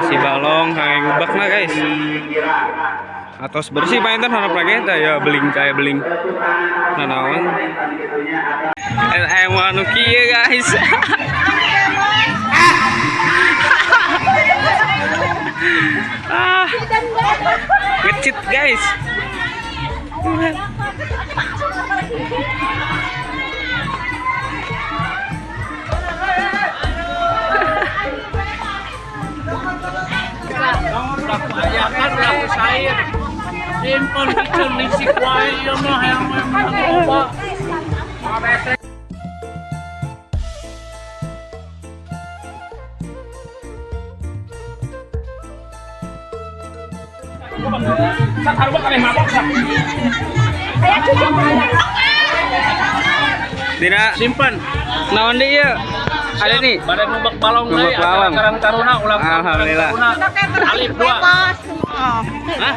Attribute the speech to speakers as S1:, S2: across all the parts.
S1: si balong kayak ngubak nah guys. Atos bersih painten harap lagi ya beling kayak beling nanawan. Mau anu kieu guys. Ngecit guys.
S2: Simple kitchen nisik wae ieu mah hayang coba.
S1: Tidak
S2: simpen.
S1: Naon di ieu? Ada nih.
S2: Pada ngubek balong
S1: Ngubek balong.
S2: Karang Taruna ulang tahun.
S1: Alhamdulillah.
S2: Alif 2.
S1: Hah?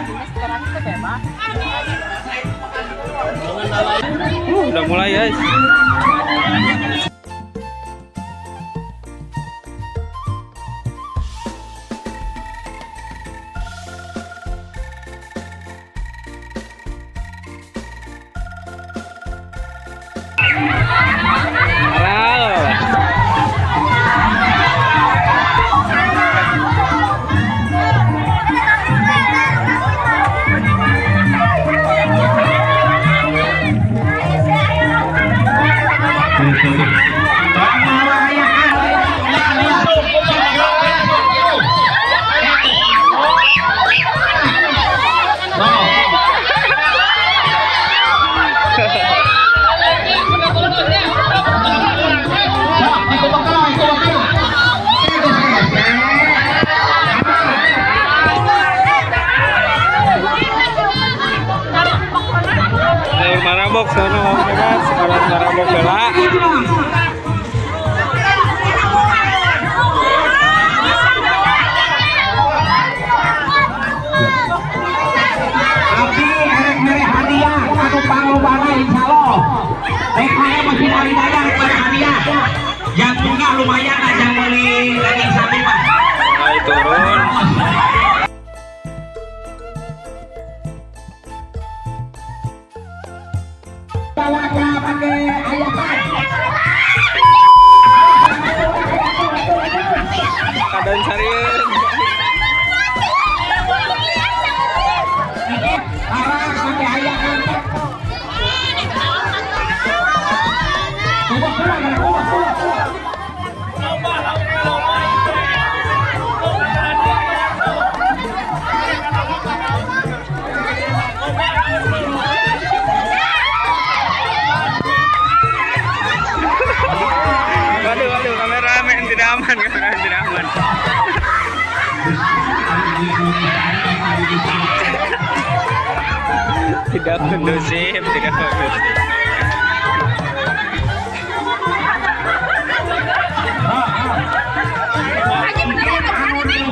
S1: Udah mulai guys. Marabok sana guys, sekarang marabok bela.
S3: Tapi erek mere hadiah anu panglobana insyaallah. TKM masih dari daya mere hadiah. Yang enggak lumayan aja beli daging sapi Pak.
S1: Mulai turun.
S3: Bawanya pakai ayakan.
S1: Kadang sarian.
S3: Arah pakai ayakan. Coba pulang.
S1: Waduh, kameramen tidak aman, kameramen tidak aman. Tidak kondusif, tidak kondusif.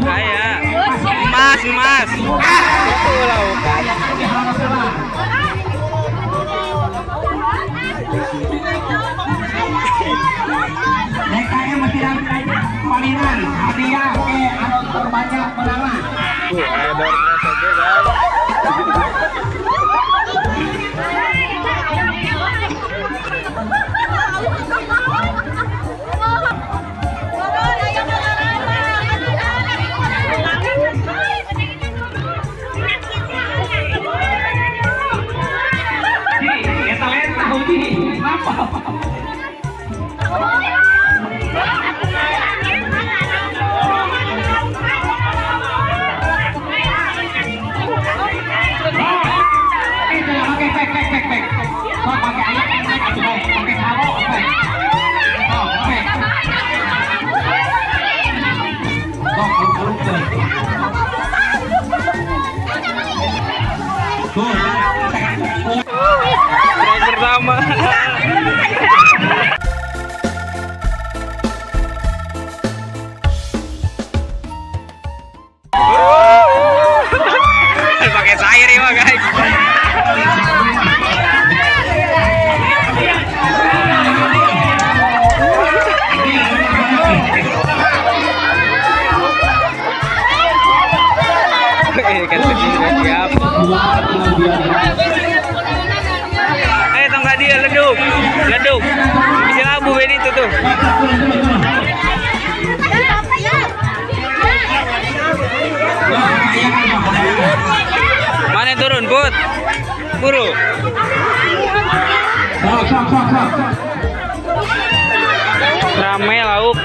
S1: Kayak emas. Itu laukan.
S3: TKM masih dari palinan hadiah ke anu terbanyak menangan.
S1: Ada orangnya saja guys.
S3: Kita lihat tahu ini apa?
S1: Try pertama. Pakai sayur ya guys. Paket kecil sudah siap. Tongkat dia leduk. Bisa labu ini tuh. Mana yang turun, Put? Buru. Ramai lauk.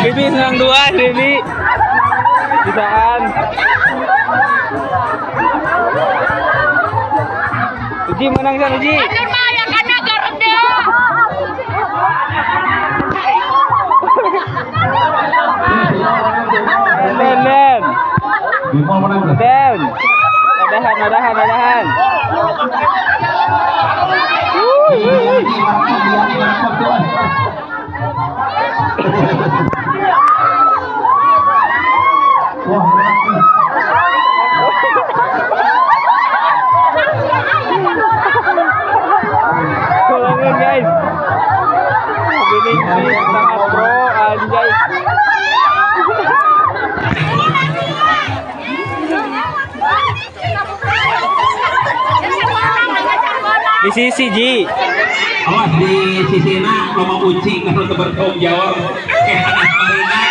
S1: Bibi senang dua, Bibi. Bisaan. Uji menang kan Uji? Den. Nadahan. Tolongin guys. Ini sangat pro anjay. Di sisi Ji.
S3: Awas di sisi nak kalau uci kalau bertanggung jawab anak marina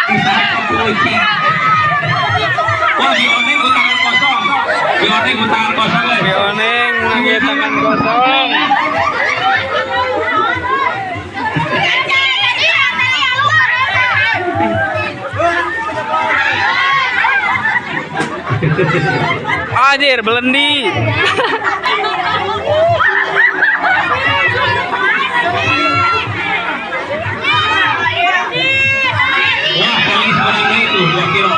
S3: bisa uci. Wah Bioneng tangan kosong. Bioneng lagi tangan kosong.
S1: Anjir, belendi.
S3: Wah, polis barangnya itu 2 kilo.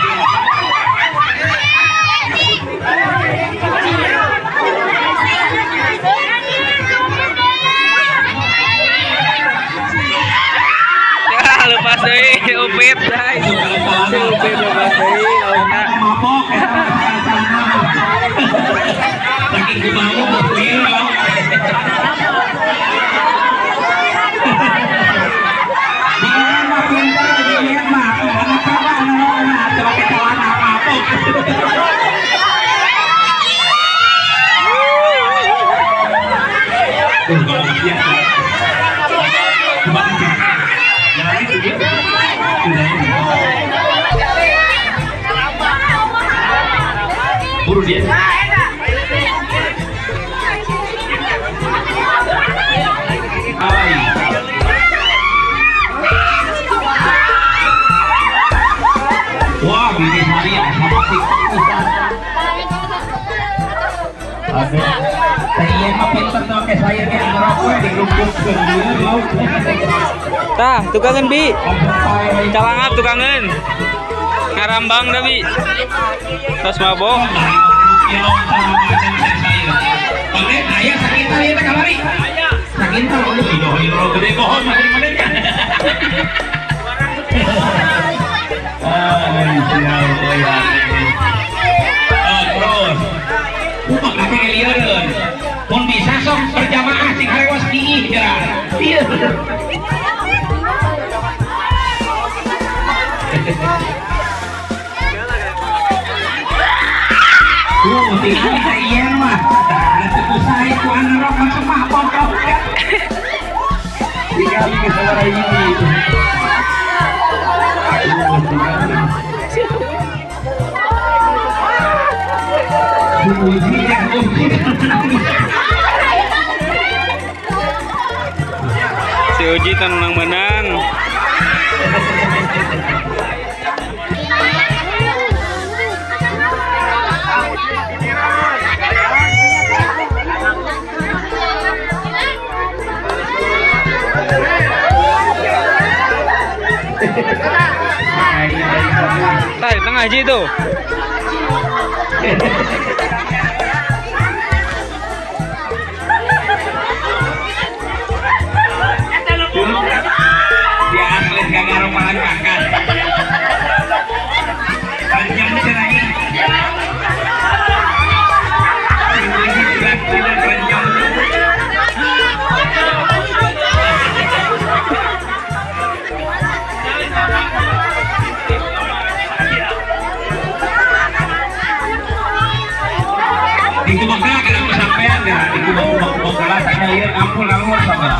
S1: Ya, lepas deh, upit, guys. Upit lepas deh, lauknya.
S3: Mabok. Saking kemau berkuil. Buru dia. Wah, bini saya sama si saya mah pinter tuh kayak saya kayak ngerokok di grup
S1: Tah, tukangan Bi. Calangap tukangan. Ngarambang dah Bi. Tos mabok.
S3: Pakai ayah sakit tadi kita kamari. Sakit kalau lu hidro gede pohon makin menenya. Terus. Umak kakek liaran. Mun bisa sok berjamaah sing harewas diih jera. Iya. Tinggal saya mah. Ada saya tuan rok macam apa kau? Tinggal ke suara ini.
S1: Si Uji menang-menang. Di tengah Ji tuh.
S3: Dia atlet gak rumahan kakak. Panjang cerai. Di Kubaknya kenapa sampean ya? Di Kubak saya lihat ampun lalu sama.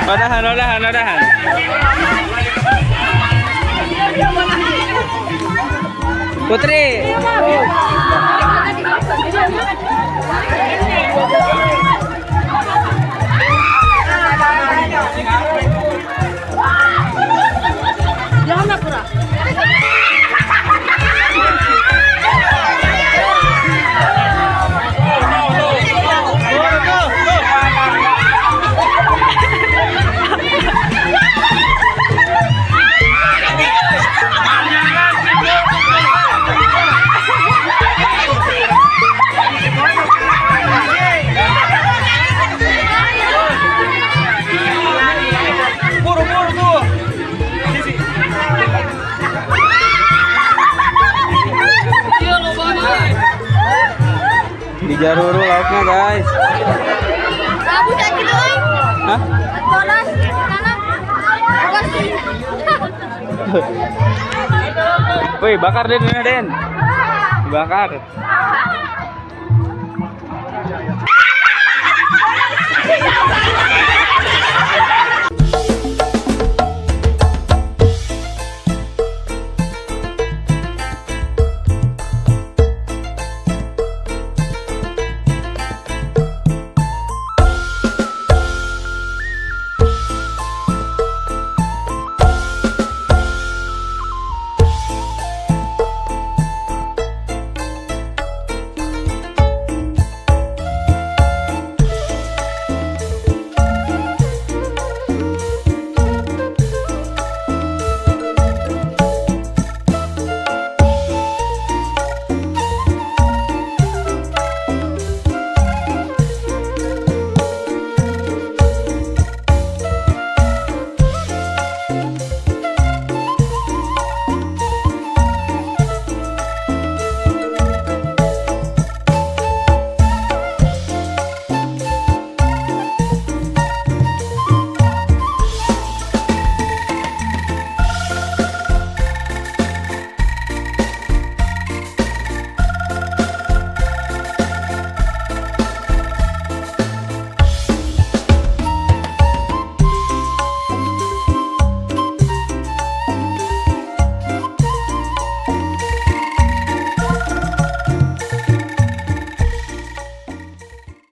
S1: Wadahan. Putri. Dijaruru lauknya guys.
S4: Kamu tak gitu oi.
S1: Hah?
S4: Panas, kanan.
S1: Woi, bakar Den. Bakar.